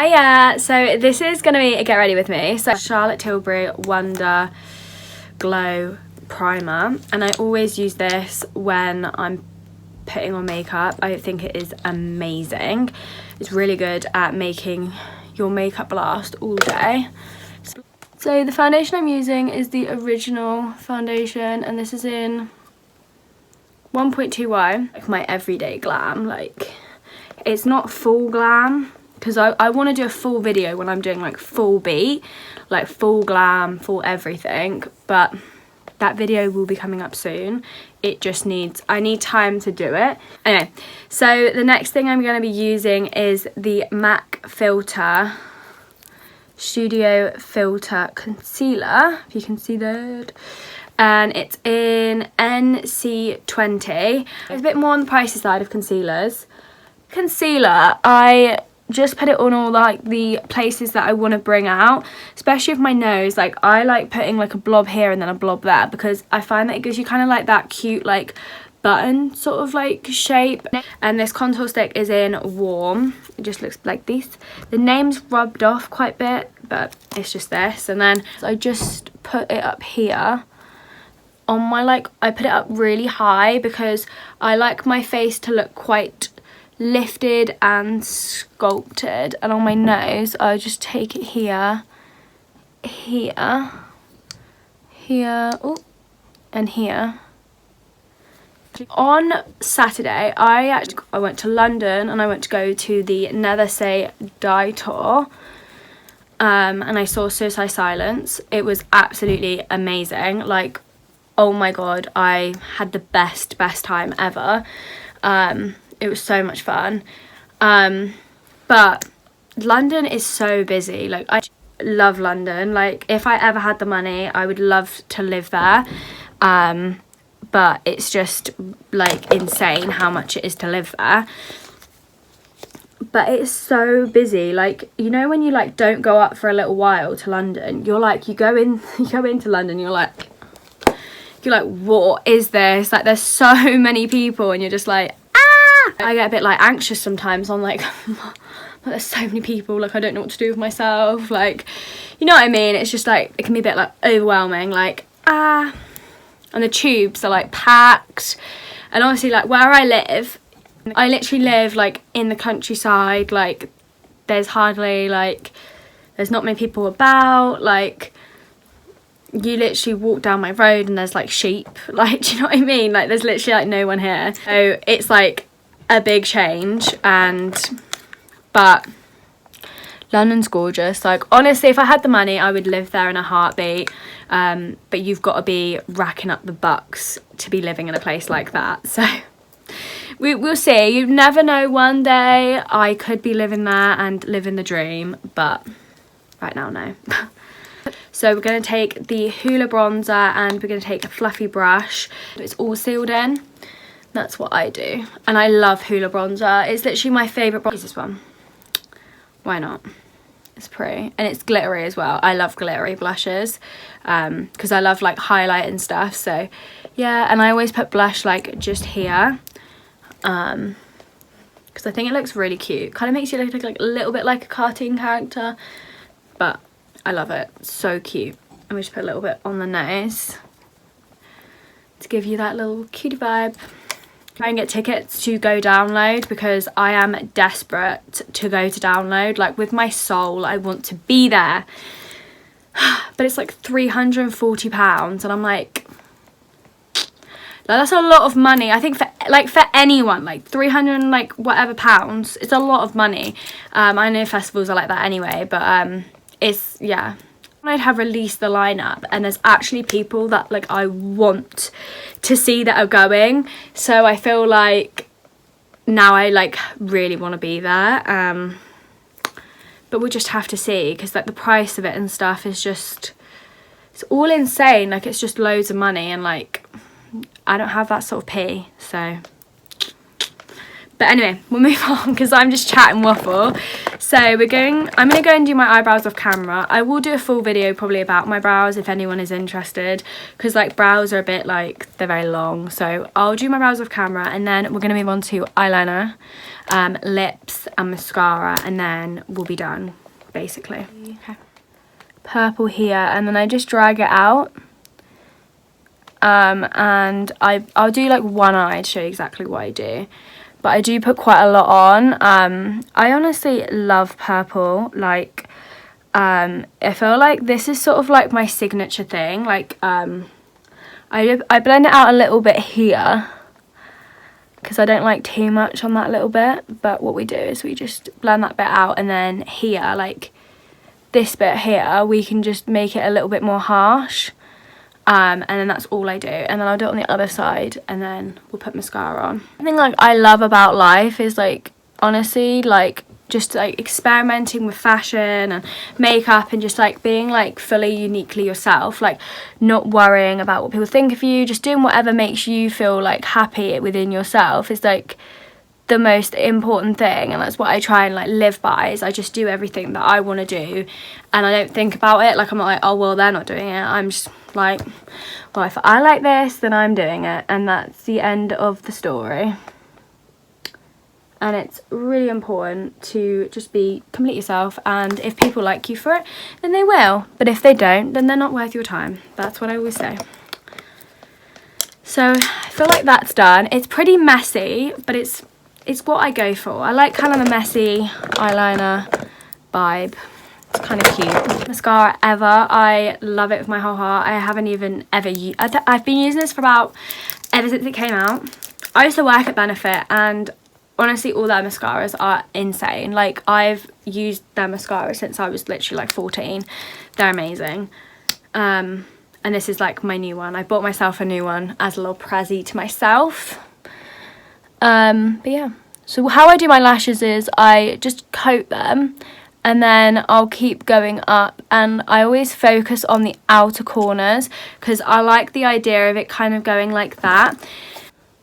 Hiya! So this is going to be a get ready with me. So Charlotte Tilbury Wonder Glow Primer, and I always use this when I'm putting on makeup. I think it is amazing. It's really good at making your makeup last all day. So the foundation I'm using is the original foundation, and this is in 1.2Y, like my everyday glam. Like, it's not full glam, because I want to do a full video when I'm doing like full beat, like full glam, full everything, but that video will be coming up soon. It just needs, I need time to do it. Anyway, so the next thing I'm going to be using is the MAC Filter Studio Filter Concealer, if you can see that. And it's in NC20. It's a bit more on the pricey side of concealers. Concealer, I just put it on all like the places that I want to bring out, especially with my nose. Like, I like putting like a blob here and then a blob there, because I find that it gives you kind of like that cute like button sort of like shape. And this contour stick is in Warm. It just looks like this. The name's rubbed off quite a bit, but it's just this. And then I just put it up here on my, like, I put it up really high because I like my face to look quite lifted and sculpted. And on my nose I just take it here, here, oh, and here. On Saturday I went to London, and I went to go to the Never Say Die tour, and I saw Suicide Silence. It was absolutely amazing. Like, oh my god, I had the best time ever. It was so much fun. But London is so busy. Like, I love London. Like, if I ever had the money, I would love to live there. But it's just like insane how much it is to live there. But it's so busy. Like, you know, when you like don't go up for a little while to London, you're like, you go into London, you're like, what is this? Like, there's so many people, and you're just like, ah! I get a bit like anxious sometimes. I'm like, there's so many people, like I don't know what to do with myself. Like, you know what I mean? It's just like, it can be a bit like overwhelming, like, ah. And the tubes are like packed, and honestly, like where I live, I literally live like in the countryside. Like, there's hardly, like, there's not many people about. Like, you literally walk down my road and there's like sheep. Like, do you know what I mean? Like, there's literally like no one here. So it's like a big change. But London's gorgeous. Like, honestly, if I had the money, I would live there in a heartbeat. But you've got to be racking up the bucks to be living in a place like that. So we'll see. You never know. One day I could be living there and living the dream, but right now, no. So we're going to take the Hoola bronzer, and we're going to take a fluffy brush. It's all sealed in. That's what I do. And I love Hoola bronzer. It's literally my favourite bronzer. This one. Why not? It's pretty, and it's glittery as well. I love glittery blushes because I love like highlight and stuff. So yeah, and I always put blush like just here because I think it looks really cute. Kind of makes you look like a little bit like a cartoon character, but I love it. So cute. And we just put a little bit on the nose to give you that little cutie vibe. Try and get tickets to go download, because I am desperate to go to download. Like, with my soul, I want to be there. But it's like £340, and I'm like that's a lot of money. I think for anyone, like 300 and like whatever pounds, it's a lot of money. I know festivals are like that anyway, but it's, yeah. I'd have released the lineup, and there's actually people that like I want to see that are going, so I feel like now I like really want to be there. But we'll just have to see, because like the price of it and stuff is just, it's all insane. Like, it's just loads of money, and like I don't have that sort of pay. So, but anyway, we'll move on because I'm just chatting waffle. So I'm gonna go and do my eyebrows off camera. I will do a full video probably about my brows if anyone is interested, because like brows are a bit like, they're very long. So I'll do my brows off camera, and then we're gonna move on to eyeliner, lips and mascara, and then we'll be done basically. Okay. Purple here, and then I just drag it out, and I'll do like one eye to show you exactly what I do, but I do put quite a lot on. I honestly love purple. Like I feel like this is sort of like my signature thing. Like I blend it out a little bit here because I don't like too much on that little bit, but what we do is we just blend that bit out, and then here, like this bit here, we can just make it a little bit more harsh, and then that's all I do, and then I'll do it on the other side, and then we'll put mascara on. Something like I love about life is like, honestly, like just like experimenting with fashion and makeup, and just like being like fully uniquely yourself, like not worrying about what people think of you, just doing whatever makes you feel like happy within yourself is like the most important thing. And that's what I try and like live by, is I just do everything that I want to do, and I don't think about it. Like I'm not like, oh well, they're not doing it. I'm just like, well, if I like this, then I'm doing it, and that's the end of the story. And it's really important to just be complete yourself, and if people like you for it, then they will, but if they don't, then they're not worth your time. That's what I always say. So I feel like that's done. It's pretty messy, but it's what I go for. I like kind of a messy eyeliner vibe. It's kind of cute. Mascara ever. I love it with my whole heart. I haven't even ever used... I've been using this for ever since it came out. I used to work at Benefit, and honestly all their mascaras are insane. Like I've used their mascara since I was literally like 14. They're amazing. And this is like my new one. I bought myself a new one as a little prezzy to myself. But yeah, so how I do my lashes is I just coat them, and then I'll keep going up, and I always focus on the outer corners because I like the idea of it kind of going like that.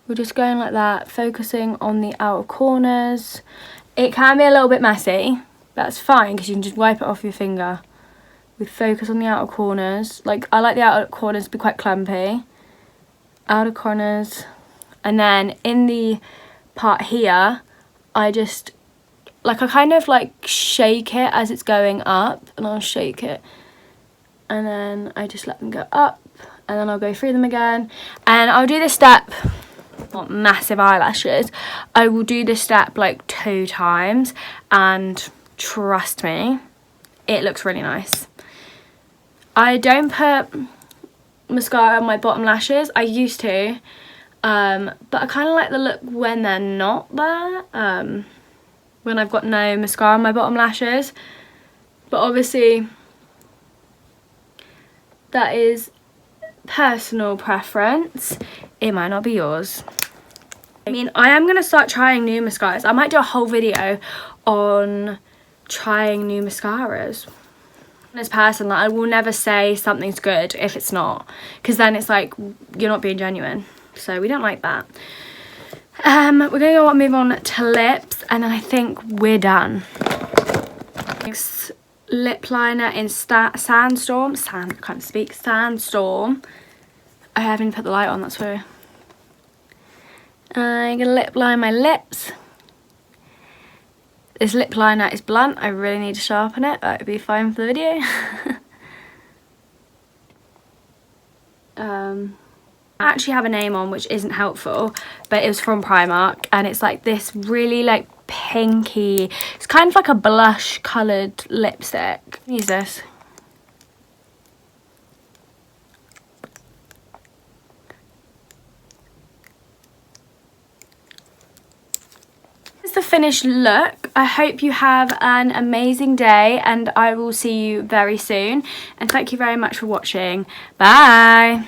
We're just going like that, focusing on the outer corners. It can be a little bit messy, that's fine because you can just wipe it off your finger. We focus on the outer corners. Like I like the outer corners to be quite clumpy. Outer corners. And then in the part here, I just, like I kind of like shake it as it's going up, and I'll shake it. And then I just let them go up, and then I'll go through them again. And I'll do this step, not massive eyelashes, I will do this step like 2 times, and trust me, it looks really nice. I don't put mascara on my bottom lashes. I used to. But I kind of like the look when they're not there, when I've got no mascara on my bottom lashes, but obviously that is personal preference, it might not be yours. I mean, I am going to start trying new mascaras. I might do a whole video on trying new mascaras. As a person, like I will never say something's good if it's not, because then it's like you're not being genuine. So we don't like that. We're gonna go move on to lips, and then I think we're done. Next, lip liner in Sandstorm. I can't speak. Sandstorm. I haven't put the light on, that's why. I'm gonna lip line my lips. This lip liner is blunt. I really need to sharpen it. That would be fine for the video. I actually have a name on which isn't helpful, but it was from Primark, and it's like this really like pinky, it's kind of like a blush coloured lipstick. Use this. This is the finished look. I hope you have an amazing day, and I will see you very soon, and thank you very much for watching. Bye.